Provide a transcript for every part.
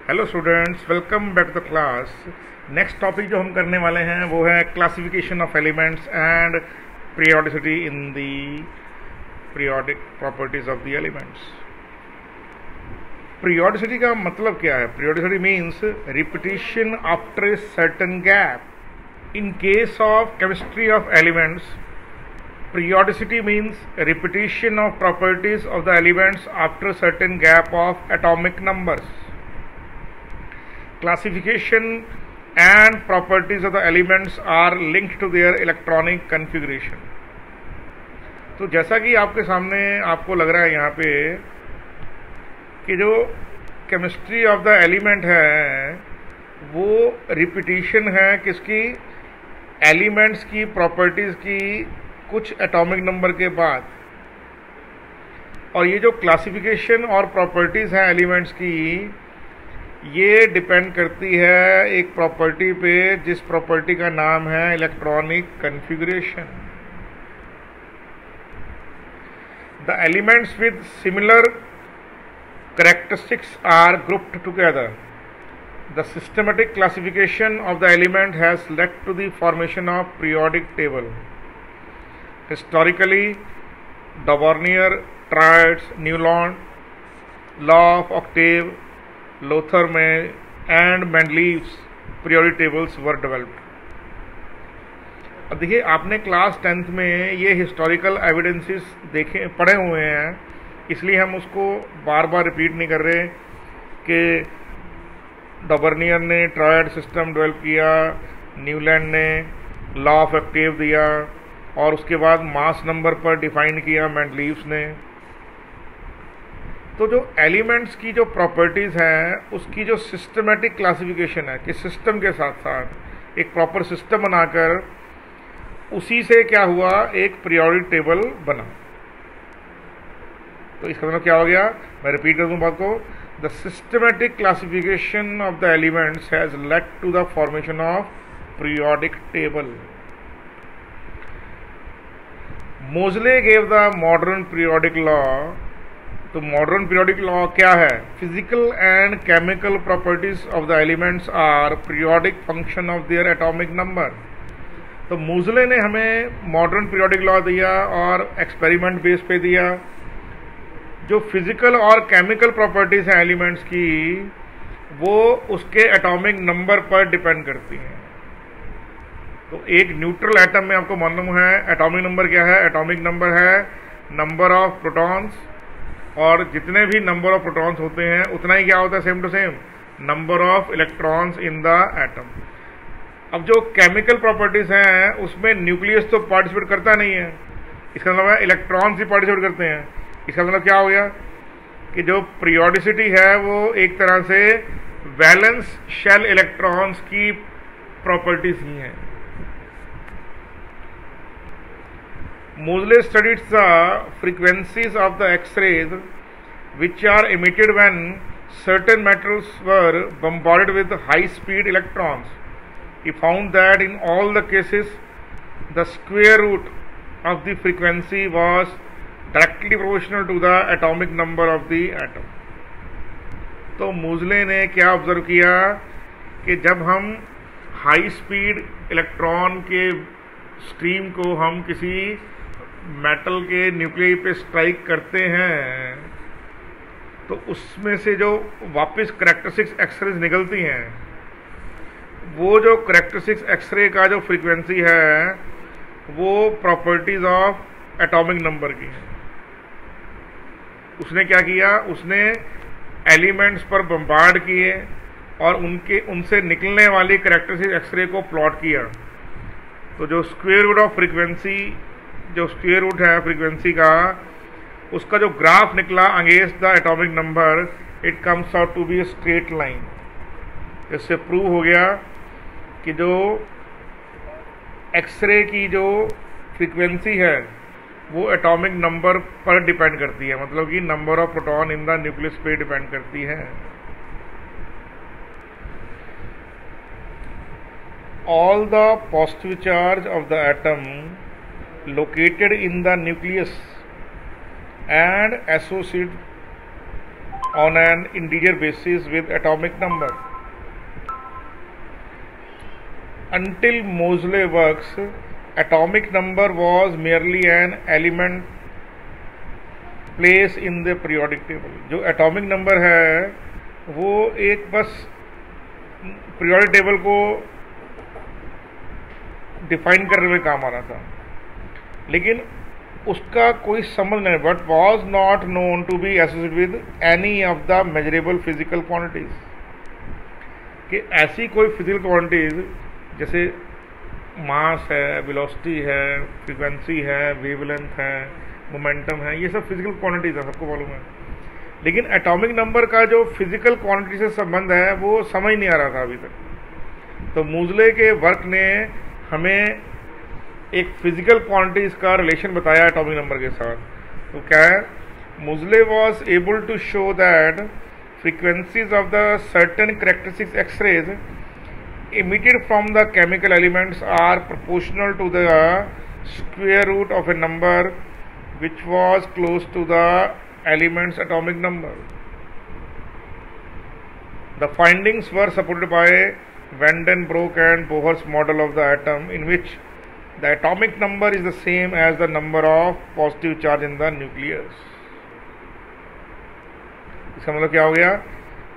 Hello students, welcome back to the class. Next topic जो हम करने वाले हैं वो है classification of elements and periodicity in the periodic properties of the elements. Periodicity का मतलब क्या है? Periodicity means repetition after a certain gap. In case of chemistry of elements, periodicity means repetition of properties of the elements after a certain gap of atomic numbers. Classification and properties of the elements are linked to their electronic configuration. तो जैसा कि आपके सामने आपको लग रहा है यहाँ पे कि जो केमिस्ट्री ऑफ द एलिमेंट है वो रिपीटिशन है किसकी? एलिमेंट्स की प्रॉपर्टीज की कुछ एटॉमिक नंबर के बाद। और ये जो क्लासिफिकेशन और प्रॉपर्टीज हैं एलिमेंट्स की, ये डिपेंड करती है एक प्रॉपर्टी पे जिस प्रॉपर्टी का नाम है electronic configuration. The elements with similar characteristics are grouped together. The systematic classification of the element has led to the formation of periodic table. Historically, the Warnier triads, Newland, law of octave, Lothar and Mendeleev's periodic tables were developed. अब देखिए, आपने class 10th में ये historical evidences देखे पढ़े हुए हैं, इसलिए हम उसको बार बार रिपीट नहीं कर रहे कि डबर्नियर ने ट्रायड सिस्टम डेवलप किया, न्यूलैंड ने लॉ ऑफ ऑक्टेव दिया और उसके बाद मास नंबर पर डिफाइन किया मेंडलीव्स ने। तो जो एलिमेंट्स की जो प्रॉपर्टीज हैं उसकी जो सिस्टमेटिक क्लासिफिकेशन है कि सिस्टम के साथ साथ एक प्रॉपर सिस्टम बनाकर उसी से क्या हुआ, एक पीरियोडिक टेबल बना। तो इसका मतलब क्या हो गया? मैं रिपीट कर दूं बात को। The systematic classification of the elements has led to the formation of periodic table. Moseley gave the modern periodic law. तो मॉडर्न पीरियोडिक लॉ क्या है? Physical and chemical properties of the elements are periodic function of their atomic number. तो Moseley ने हमें modern periodic law दिया और experiment base पे दिया। जो फिजिकल और केमिकल प्रॉपर्टीज हैं एलिमेंट्स की, वो उसके एटॉमिक नंबर पर डिपेंड करती हैं। तो एक न्यूट्रल एटम में आपको मालूम है एटॉमिक नंबर क्या है? एटॉमिक नंबर है नंबर ऑफ प्रोटॉन्स, और जितने भी नंबर ऑफ प्रोटॉन्स होते हैं उतना ही क्या होता है? Same to same number of electrons in the atom. अब जो केमिकल प्रॉपर्टीज हैं उसमें न्यूक्लियस तो पार्टिसिपेट करता नहीं है, इसका मतलब है इलेक्ट्रॉन्स ही पार्टिसिपेट करते हैं। इसका मतलब क्या हो गया कि जो पीरियोडिसिटी है वो एक तरह से वैलेंस शेल इलेक्ट्रॉन्स की प्रॉपर्टीज ही हैं। Moseley studied the frequencies of the X-rays which are emitted when certain metals were bombarded with high-speed electrons. He found that in all the cases, the square root of the frequency was directly proportional to the atomic number of the atom. तो Moseley ने क्या observe किया कि जब हम high speed electron के stream को हम किसी मेटल के न्यूक्लियस पे स्ट्राइक करते हैं तो उसमें से जो वापस करैक्टरिस्टिक्स एक्सरेज निकलती हैं, वो जो करैक्टरिस्टिक्स एक्सरे का जो फ्रीक्वेंसी है वो प्रॉपर्टीज ऑफ एटॉमिक नंबर की है। उसने क्या किया? उसने एलिमेंट्स पर बम्बार्ड किए और उनसे निकलने वाली करैक्टरिस्टिक्स एक्सरे को प्लॉट किया। तो जो स्क्वायर रूट ऑफ फ्रीक्वेंसी, जो स्क्वायर रूट है फ्रीक्वेंसी का, उसका जो ग्राफ निकला against the atomic number, it comes out to be a straight line. इससे प्रूव हो गया कि जो एक्सरे की जो फ्रीक्वेंसी है वो एटॉमिक नंबर पर डिपेंड करती है, मतलब कि number of proton in the nucleus पे डिपेंड करती है। All the positive charge of the atom located in the nucleus and associated on an integer basis with atomic number. Until Moseley works, atomic number was merely an element placed in the periodic table. जो atomic number है वो एक बस periodic table को define करने में काम आ रहा था, लेकिन उसका कोई संबंध नहीं, but was not known to be associated with any of the measurable physical quantities, कि ऐसी कोई फिजिकल क्वांटिटीज जैसे मास है, वेलोसिटी है, फ्रीक्वेंसी है, वेवलेंथ है, मोमेंटम है, ये सब फिजिकल क्वांटिटीज है, सबको मालूम है, लेकिन एटॉमिक नंबर का जो फिजिकल क्वांटिटी से संबंध है वो समझ नहीं आ रहा था अभी तक। तो मूजले के वर्क ने हमें एक फिजिकल क्वांटिटीज का रिलेशन बताया एटॉमिक नंबर के साथ। तो क्या है, Moseley was able to show that frequencies of the certain characteristics X rays emitted from the chemical elements are proportional to the square root of a number which was close to the element's atomic number. The findings were supported by Van den Broek and Bohr's model of the atom, in which the atomic number is the same as the number of positive charge in the nucleus. इसका मतलब क्या हो गया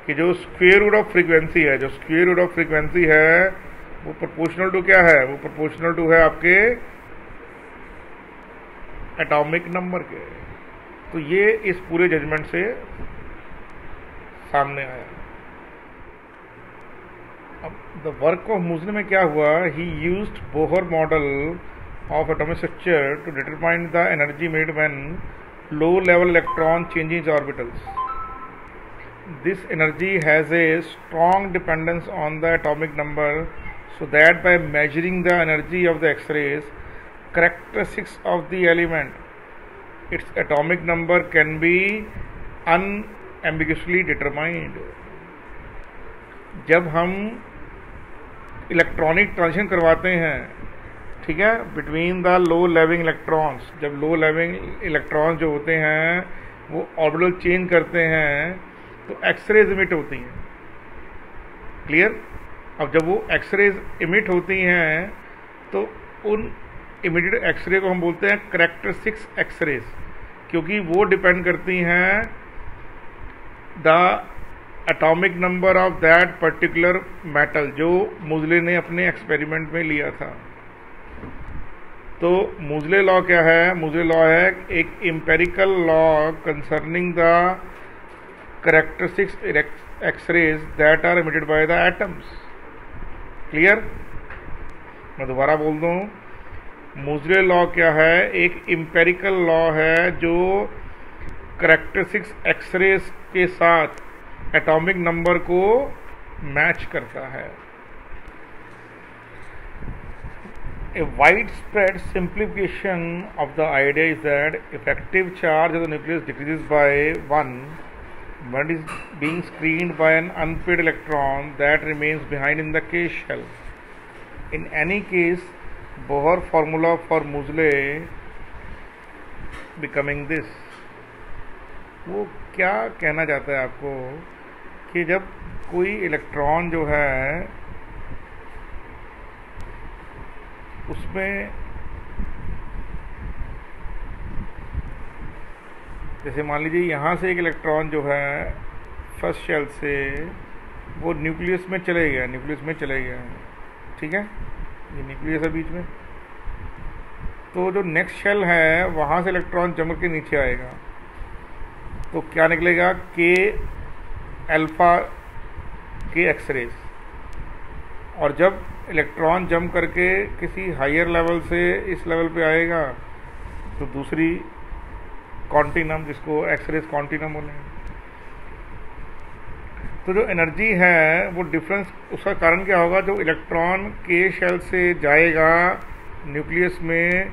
कि जो square root of frequency है, जो square root of frequency है वो प्रोपोर्शनल टू क्या है, वो प्रोपोर्शनल टू है आपके एटॉमिक नंबर के। तो ये इस पूरे जजमेंट से सामने आया। अब द वर्क ऑफ मूजले में क्या हुआ, he used Bohr model of atomic structure to determine the energy made when low level electron changes orbitals. This energy has a strong dependence on the atomic number, so that by measuring the energy of the X-rays, characteristics of the element, its atomic number can be unambiguously determined. जब हम electronic transition करवाते हैं, ठीक है, between the low levying electrons, जब लो levying electrons जो होते हैं वो ऑर्बिटल चेंज करते हैं तो एक्सरेज इमिट होती हैं. क्लियर. अब जब वो एक्सरेज इमिट होती हैं तो उन इमिटेड एक्सरे को हम बोलते हैं कैरेक्टरिस्टिक्स एक्सरेज, क्योंकि वो डिपेंड करती हैं the atomic number of that particular metal जो मूजले ने अपने एक्सपेरिमेंट में लिया था. तो मूजले लॉ क्या है? मूजले लॉ है एक empirical law concerning the characteristics X-rays that are emitted by the atoms. Clear. मैं दोबारा बोल दूं, मूजले लॉ क्या है? एक एम्पेरिकल लॉ है जो कैरेक्टरिस्टिक्स एक्सरेज के साथ एटॉमिक नंबर को मैच करता है. A widespread simplification of the idea is that effective charge of the nucleus decreases by 1 when it is being screened by an unpaired electron that remains behind in the case shell. In any case, Bohr formula for Moseley becoming this. वो क्या कहना चाहता है आपको कि जब कोई electron जो है उसमें जैसे मान लीजिए यहाँ से एक इलेक्ट्रॉन जो है फर्स्ट शेल से वो न्यूक्लियस में चले गया, ठीक है, ये न्यूक्लियस है बीच में. तो जो नेक्स्ट शेल है वहाँ से इलेक्ट्रॉन जम के नीचे आएगा तो क्या निकलेगा? के अल्फा के एक्सरेज. और जब इलेक्ट्रॉन जम करके किसी हायर लेवल से इस लेवल पे आएगा तो दूसरी कॉन्टिनम, जिसको एक्सरेज कॉन्टिनम बोलेंगे. तो जो एनर्जी है वो डिफरेंस, उसका कारण क्या होगा? जो इलेक्ट्रॉन के शेल से जाएगा न्यूक्लियस में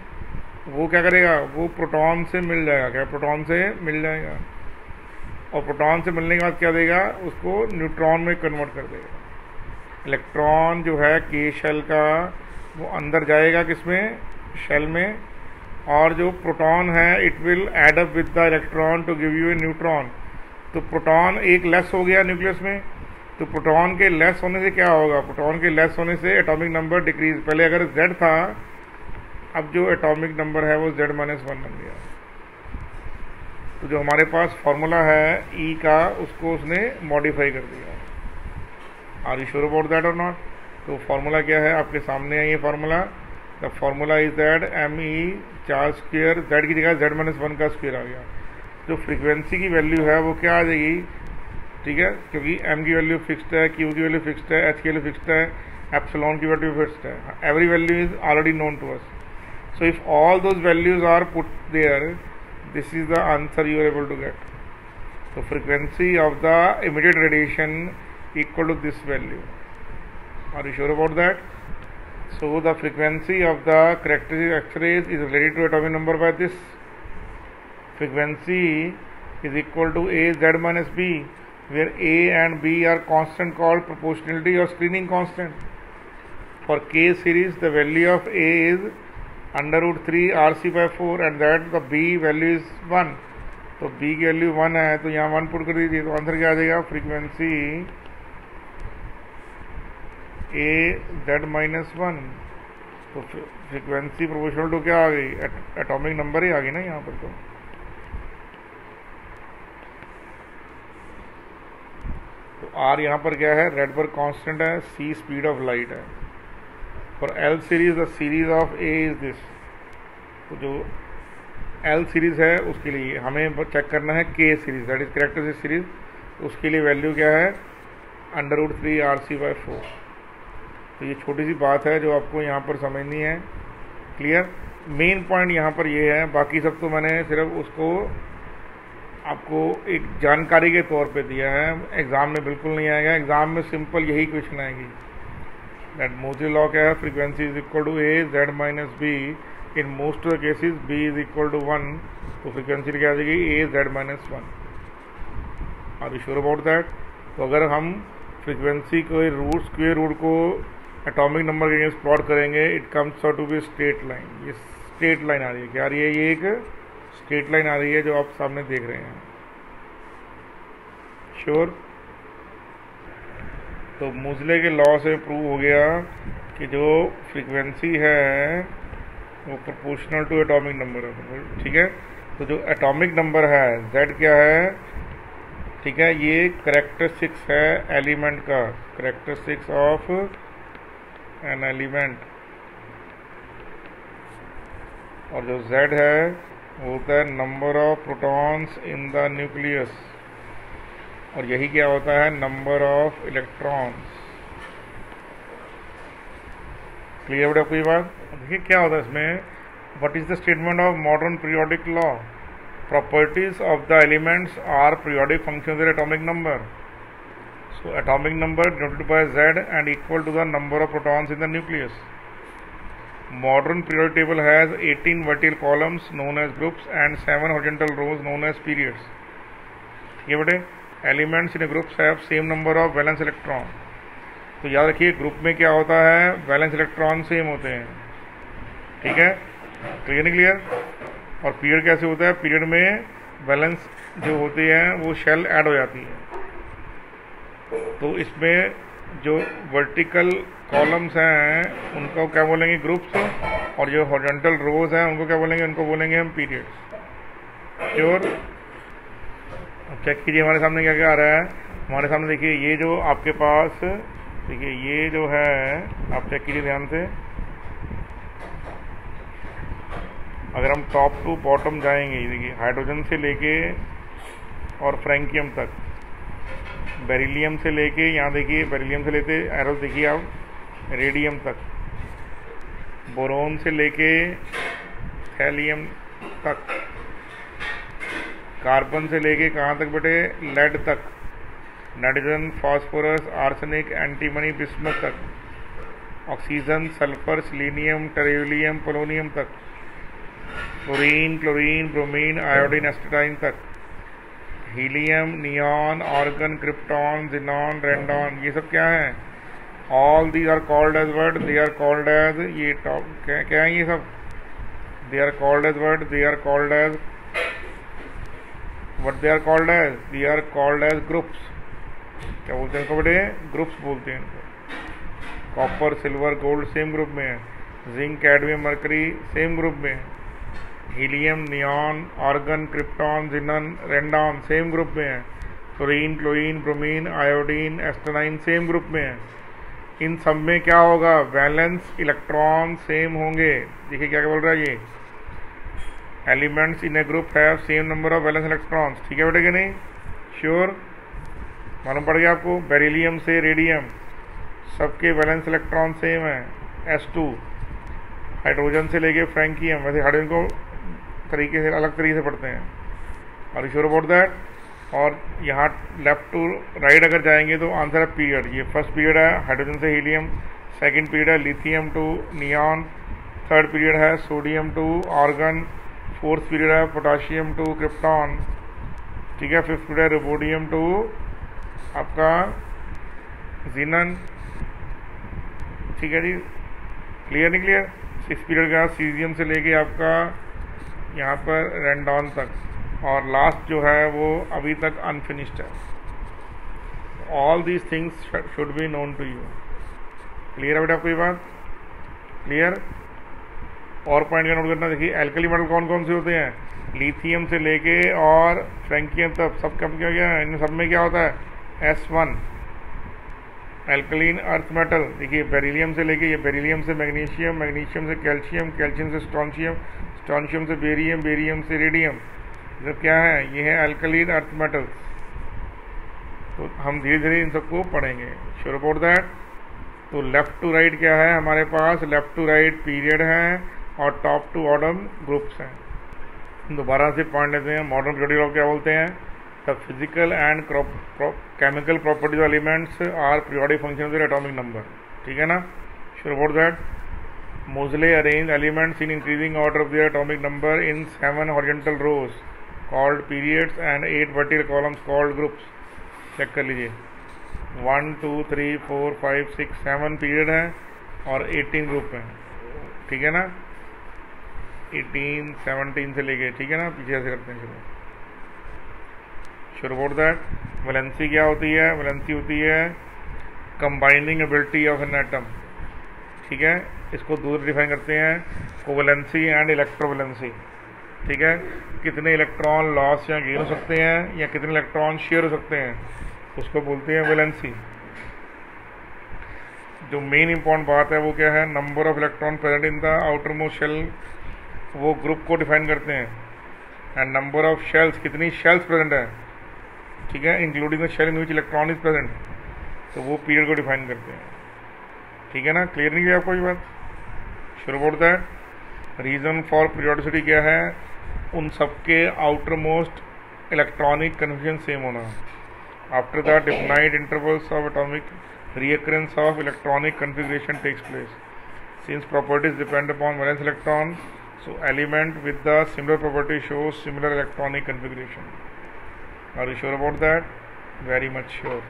वो क्या करेगा? वो प्रोटॉन से मिल जाएगा. क्या? प्रोटॉन से मिल जाएगा. और प्रोटॉन से मिलने के बाद क्या देगा? उसको न्यूट्रॉन में कन्वर्ट कर देगा. इलेक्ट्रॉन जो है के शेल का वो अंदर जाएगा किसमें? शेल में. और जो प्रोटॉन है it will add up with the electron to give you a neutron. तो प्रोटॉन एक लेस हो गया न्यूक्लियस में, तो प्रोटॉन के लेस होने से क्या होगा, प्रोटॉन के लेस होने से एटॉमिक नंबर डिक्रीज, पहले अगर Z था, अब जो एटॉमिक नंबर है वो Z-1 बन गया। तो जो हमारे पास फॉर्मूला है E का, उसको उसने मॉडिफाई कर दिया। Are you sure about that और नॉट? तो फॉर्मूला क्या है, आपके सामने है ये formula. The formula is that ME charge square, Z की जगह Z-1 का स्क्वायर आ गया। जो फ्रीक्वेंसी की वैल्यू है वो क्या आ जाएगी, ठीक है, क्योंकि M की वैल्यू फिक्स्ड है, Q की वैल्यू फिक्स्ड है, H की वैल्यू फिक्स्ड है, एप्सिलॉन की वैल्यू फिक्स्ड है, every value is already known to us. So if all those values are put there, this is the answer you are able to get. तो frequency of the immediate radiation equal to this value. Are you sure about that? So the frequency of the characteristic X rays is related to atomic number by this. Frequency is equal to AZ minus B, where A and B are constant called proportionality or screening constant. For K series, the value of A is under root 3 RC by 4 and that the B value is 1. तो B की value 1 है, तो यहाँ 1 put कर दीजिए, तो answer क्या आ जाएगा, फ्रीक्वेंसी AZ minus 1। तो फ्रीक्वेंसी प्रोपोर्शनल टू क्या आ गई, एटॉमिक नंबर ही आ गई ना यहाँ पर। तो R यहाँ पर क्या है, रेड पर कांस्टेंट है, C स्पीड ऑफ लाइट है। For L series the series of A is this. तो जो L सीरीज है उसके लिए हमें चेक करना है K series, that is characteristic series. उसके लिए वैल्यू क्या है, अंडर रूट 3 RC by 4। तो ये छोटी सी बात है जो आपको यहाँ पर समझनी है। क्लियर? मेन पॉइंट यहाँ पर ये है, बाकी सब तो मैंने सिर्फ उसको आपको एक जानकारी के तौर पे दिया है, एग्ज़ाम में बिल्कुल नहीं आएगा। एग्ज़ाम में सिंपल यही क्वेश्चन आएगी, दैट मोस्टली लॉ क्या है, frequency is equal to AZ minus B, in most of the cases B is equal to 1। तो फ्रीक्वेंसी क्या आ जाएगी, AZ minus 1। Are you sure about that? तो अगर हम फ्रीक्वेंसी को रूट स्क्वेयर रूट को एटॉमिक नंबर के अगेंस्ट प्लॉट करेंगे, it comes out to be straight line. ये स्ट्रेट लाइन आ रही है, क्या आ रही है, ये एक स्ट्रेट लाइन आ रही है जो आप सामने देख रहे हैं। श्योर? तो मोज़ले के लॉ से प्रूव हो गया कि जो फ्रीक्वेंसी है वो प्रोपोर्शनल टू एटॉमिक नंबर है। ठीक है, तो जो एटॉमिक नंबर है Z क्या है, ठीक है, ये कैरेक्टरिस्टिक्स है एलिमेंट का, कैरेक्टरिस्टिक्स ऑफ एन एलिमेंट। और जो Z है वो होता है number of protons in the nucleus, और यही क्या होता है, नंबर ऑफ इलेक्ट्रॉन्स। क्लियर बेटा कोई बात? देखिए क्या होता है इसमें, what is the statement of modern periodic law, properties of the elements are periodic functions of atomic number. So atomic number denoted by Z and equal to the number of protons in the nucleus. Modern periodic table has 18 vertical columns known as groups and 7 horizontal rows known as periods. ये बेटे elements in a groups have same number of valence electron. तो याद रखिए group में क्या होता है, valence electron same होते हैं। ठीक है, क्लियर नहीं क्लियर? और पीरियड कैसे होता है, पीरियड में वैलेंस जो होती है वो शेल ऐड हो जाती है। तो इसमें जो वर्टिकल कॉलम्स हैं उनको क्या बोलेंगे, ग्रुप्स, और जो हॉरिजॉन्टल रोज हैं उनको क्या बोलेंगे, उनको बोलेंगे हम पीरियड्स। श्योर? चेक कीजिए हमारे सामने क्या क्या आ रहा है। हमारे सामने देखिए ये जो आपके पास, देखिए ये जो है, आप चेक कीजिए ध्यान से। अगर हम टॉप टू बॉटम जाएंगे, देखिए हाइड्रोजन से लेके और फ्रैंकियम तक, बेरिलियम से लेके, यहाँ देखिए बेरिलियम से लेते एरोस देखिए आप, रेडियम तक, बोरोन से लेके थैलियम तक, कार्बन से लेके कहाँ तक बेटे, लेड तक, nitrogen, phosphorus, arsenic, antimony, bismuth तक, oxygen, sulphur, selenium, tellurium, polonium तक, fluorine, chlorine, bromine, iodine, astatine तक, helium, neon, argon, krypton, xenon, radon, ये सब क्या है, all these are called as word, they are called as, ये top क्या है ये सब, they are called as word, they are called as what they are called as, they are called as groups. क्या बोलते हैं इनको बेटे, ग्रुप्स बोलते हैं इनको। Copper, silver, gold same group में है, zinc, cadmium, mercury same group में है, helium, neon, argon, krypton, xenon, radon same group में है, fluorine, chlorine, bromine, iodine, astatine same group में है। इन सब में क्या होगा, वैलेंस इलेक्ट्रॉन सेम होंगे। देखिए क्या बोल रहा है ये, elements in A group have same number of valence electrons. ठीक है बेटे कि नहीं, श्योर, मालूम पड़ गया आपको। बेरिलियम से रेडियम सबके वैलेंस इलेक्ट्रॉन सेम है, S2। हाइड्रोजन से लेके फ्रैंकियम, वैसे हाइड्रोजन को तरीके से अलग तरीके से पढ़ते हैं, और श्योर अबाउट दैट। और यहाँ लेफ्ट टू राइट अगर जाएंगे तो आंसर है पीरियड। ये फर्स्ट पीरियड है हाइड्रोजन से हीलियम, सेकंड पीरियड है lithium to neon, third period है sodium to argon, fourth period है पोटाशियम टू क्रिप्टॉन। ठीक है, फिफ्थ पीरियड है रुबोडियम टू आपका जिनन। ठीक है जी, क्लियर नहीं क्लियर। सिक्स पीरियड का सीजियम से लेके आपका यहाँ पर रेंडॉन तक, और लास्ट जो है वो अभी तक अनफिनिश्ड है। All these things should be known to you. Clear है बेटा आपको ये बात, क्लियर। और पॉइंट का नोट करना, देखिए एल्कली मेटल कौन कौन से होते हैं, लिथियम से लेके और फ्रैंकियम तक सब कब क्या गया है, इन सब में क्या होता है S1 एल्कलीन अर्थ मेटल। देखिए बेरिलियम से लेके, ये बेरिलियम से मैग्नीशियम, मैग्नीशियम से कैल्शियम, कैल्शियम से स्ट्रॉन्शियम, स्ट्रॉन्शियम से बेरियम, बेरियम से रेडियम। जब क्या है, ये है एल्कलीन अर्थ मेटल्स। तो हम धीरे धीरे इन सबको पढ़ेंगे, श्योर अबाउट दैट। तो लेफ्ट टू राइट क्या है हमारे पास, लेफ्ट टू राइट पीरियड है और टॉप टू बॉटम ग्रुप्स हैं। दोबारा से पॉइंट लेते हैं। मॉडर्न पीरियोडिक लॉ क्या बोलते हैं, the physical and chemical properties of elements are periodic function of the atomic number. ठीक है ना, sure about that. Moseley arrange elements in increasing order of their atomic number in 7 horizontal rows called periods and 8 vertical columns called groups. Check कर लीजिए, 1 2 3 4 5 6 7 period है और 18 group हैं। ठीक है ना, 18 17 से लेके, ठीक है ना, पीछे ऐसे करते हैं शुरू। Sure about that. वैलेंसी क्या होती है, वैलेंसी होती है combining ability of an atom. ठीक है, इसको दूर डिफाइन करते हैं, कोवैलेंसी एंड इलेक्ट्रोवैलेंसी। ठीक है, कितने इलेक्ट्रॉन लॉस या गेन हो सकते हैं या कितने इलेक्ट्रॉन शेयर हो सकते हैं, उसको बोलते हैं वैलेंसी। जो मेन इंपॉर्टेंट बात है वो क्या है, number of electron present in the outer most shell, वो ग्रुप को डिफाइन करते हैं। एंड नंबर ऑफ शेल्स, कितनी शेल्स प्रेजेंट है, ठीक है, including the shell in which electron is present, तो वो पीरियड को डिफाइन करते हैं। ठीक है ना, क्लियर नहीं किया आपको ये बात, sure about that. Reason for periodicity क्या है, उन सबके outer most electronic confusion same होना। After that defined intervals of atomic reoccurrence of electronic configuration takes place. Since properties depend upon valence electron, so element with the similar property shows similar electronic configuration. Are you sure about that? Very much sure.